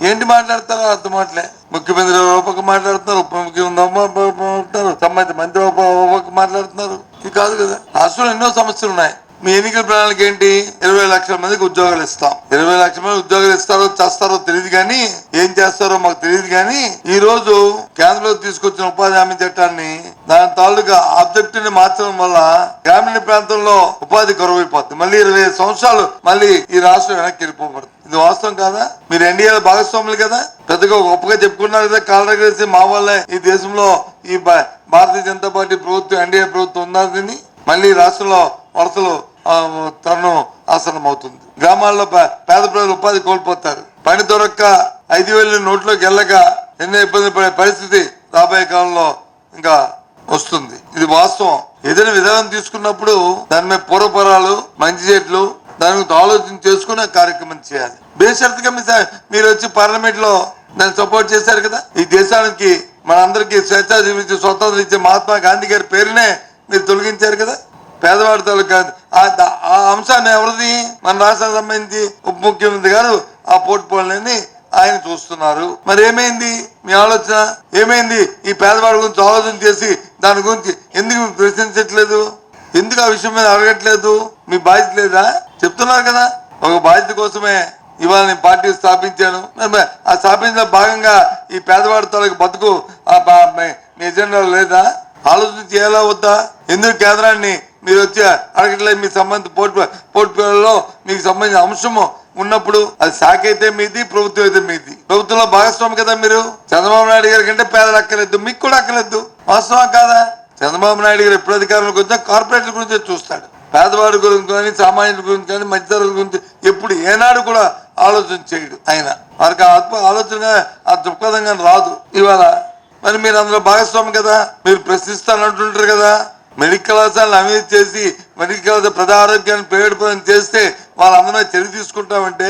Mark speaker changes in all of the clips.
Speaker 1: ఏంటి మాట్లాడతారో అర్థం మాటలే. ముఖ్యమంత్రి ఒక మాట్లాడుతున్నారు, ఉప ముఖ్యమంత్రి సంబంధిత మంత్రి ఒక మాట్లాడుతున్నారు. ఇది కాదు కదా. రాష్ట్రంలో ఎన్నో సమస్యలు ఉన్నాయి. మీ ఎన్నికల ప్రణాళిక ఏంటి? 20 లక్షల మందికి ఉద్యోగాలు ఇస్తాం. 20 లక్షల మంది ఉద్యోగాలు ఇస్తారో చేస్తారో తెలియదు కానీ, ఏం చేస్తారో మాకు తెలియదు కానీ, ఈ రోజు కేంద్రంలో తీసుకొచ్చిన ఉపాధి హామీ చట్టాన్ని దాని తాలూకా ఆబ్జెక్టివ్ ని మార్చడం వల్ల గ్రామీణ ప్రాంతంలో ఉపాధి కరువైపోతుంది. మళ్ళీ 25 సంవత్సరాలు మళ్ళీ ఈ రాష్ట్రం వెనక్కి వెళ్ళిపోబడుతుంది. ఇది వాస్తవం కాదా? మీరు ఎన్డీఏ భాగస్వాములు కదా, పెద్దగా గొప్పగా చెప్పుకున్నారు కదా. కాలరగేసి మా వల్లే ఈ దేశంలో ఈ భారతీయ జనతా పార్టీ ప్రభుత్వం, ఎన్డీఏ ప్రభుత్వం ఉన్నదని మళ్ళీ రాష్ట్రంలో వలసలు తరుణం ఆసనం అవుతుంది. గ్రామాల్లో పేద ప్రజలు ఉపాధి కోల్పోతారు. పని దొరక్క 5,000 నోట్లోకి వెళ్ళక ఎన్నో ఇబ్బంది పడే పరిస్థితి రాబోయే కాలంలో ఇంకా వస్తుంది. ఇది వాస్తవం. ఏదైనా విధానం తీసుకున్నప్పుడు దాని మీద పూర్వపరాలు, మంచి చెట్లు దాని గురించి ఆలోచన చేసుకుని కార్యక్రమం చేయాలి. బేషరతుగా మీరు వచ్చి పార్లమెంట్ లో దాన్ని సపోర్ట్ చేశారు కదా. ఈ దేశానికి మనందరికీ స్వేచ్ఛా జీవించి స్వతంత్రం ఇచ్చే మహాత్మా గాంధీ గారి పేరునే మీరు తొలగించారు కదా. పేదవాడి తాలూకా ఆ అంశాన్ని ఎవరిది? మన రాష్ట్రానికి సంబంధించి ఉప ముఖ్యమంత్రి గారు ఆ పోర్ట్ఫోలియోని ఆయన చూస్తున్నారు. మరి ఏమైంది మీ ఆలోచన? ఏమైంది? ఈ పేదవాడి గురించి ఆలోచన చేసి దాని గురించి ఎందుకు ప్రశ్నించట్లేదు? ఎందుకు ఆ విషయం మీద అడగట్లేదు? మీ బాధ్యత లేదా? చెప్తున్నారు కదా, ఒక బాధ్యత కోసమే ఇవాళ నేను పార్టీ స్థాపించాను. ఆ స్థాపించిన భాగంగా ఈ పేదవాడి తాలూకు బతుకు మీ ఎజెండాలో లేదా? ఆలోచన చేయాలా వద్దా? ఎందుకు కేంద్రాన్ని మీరు వచ్చి అడగట్లేదు? మీ సంబంధిత పోర్ట్ఫోలియోలో మీకు సంబంధించిన అంశము ఉన్నప్పుడు అది శాఖ అయితే మీది, ప్రభుత్వం అయితే మీది. ప్రభుత్వంలో భాగస్వామి కదా మీరు. చంద్రబాబు నాయుడు గారి కంటే పేదలు అక్కర్లేదు, మీకు కూడా అక్కర్లేదు. వాస్తవం కాదా? చంద్రబాబు నాయుడు గారు ఎప్పుడు అధికారంలోకి వచ్చా కార్పొరేట్ల గురించి చూస్తాడు. పేదవాడి గురించి కానీ, సామాన్యుల గురించి కానీ, మధ్యతరగతి గురించి ఎప్పుడు ఏనాడు కూడా ఆలోచన చేయడు. ఆయన వారికి ఆలోచన ఆ దృక్పథంగా రాదు. ఇవాళ మరి మీరు అందులో భాగస్వామి కదా, మీరు ప్రశ్నిస్తానంటుంటారు కదా. మెడికల్ కళాశాలను అవినీతి చేసి మెడికల్ కళాశాల ప్రజా ఆరోగ్యాన్ని ప్రైవేట్ పరం చేస్తే వాళ్ళందరూ చర్య తీసుకుంటామంటే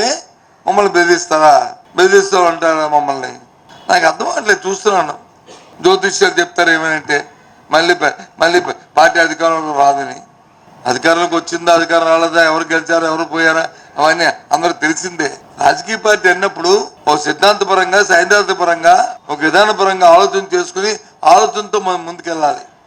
Speaker 1: మమ్మల్ని బెదిరిస్తారా? బెదిరిస్తూ ఉంటారా మమ్మల్ని? నాకు అర్థం అవ్వట్లేదు. చూస్తున్నాను జ్యోతిష్యాలు చెప్తారు ఏమనంటే మళ్ళీ పార్టీ అధికారంలో రాదని. అధికారంలోకి వచ్చిందా, అధికారం రాలేదా, ఎవరు గెలిచారా, ఎవరు పోయారా, అవన్నీ అందరూ తెలిసిందే. రాజకీయ పార్టీ అన్నప్పుడు ఒక సిద్ధాంతపరంగా, సైద్ధాంతపరంగా, ఒక విధానపరంగా ఆలోచన చేసుకుని ఆలోచనతో మనం ముందుకెళ్ళాలి.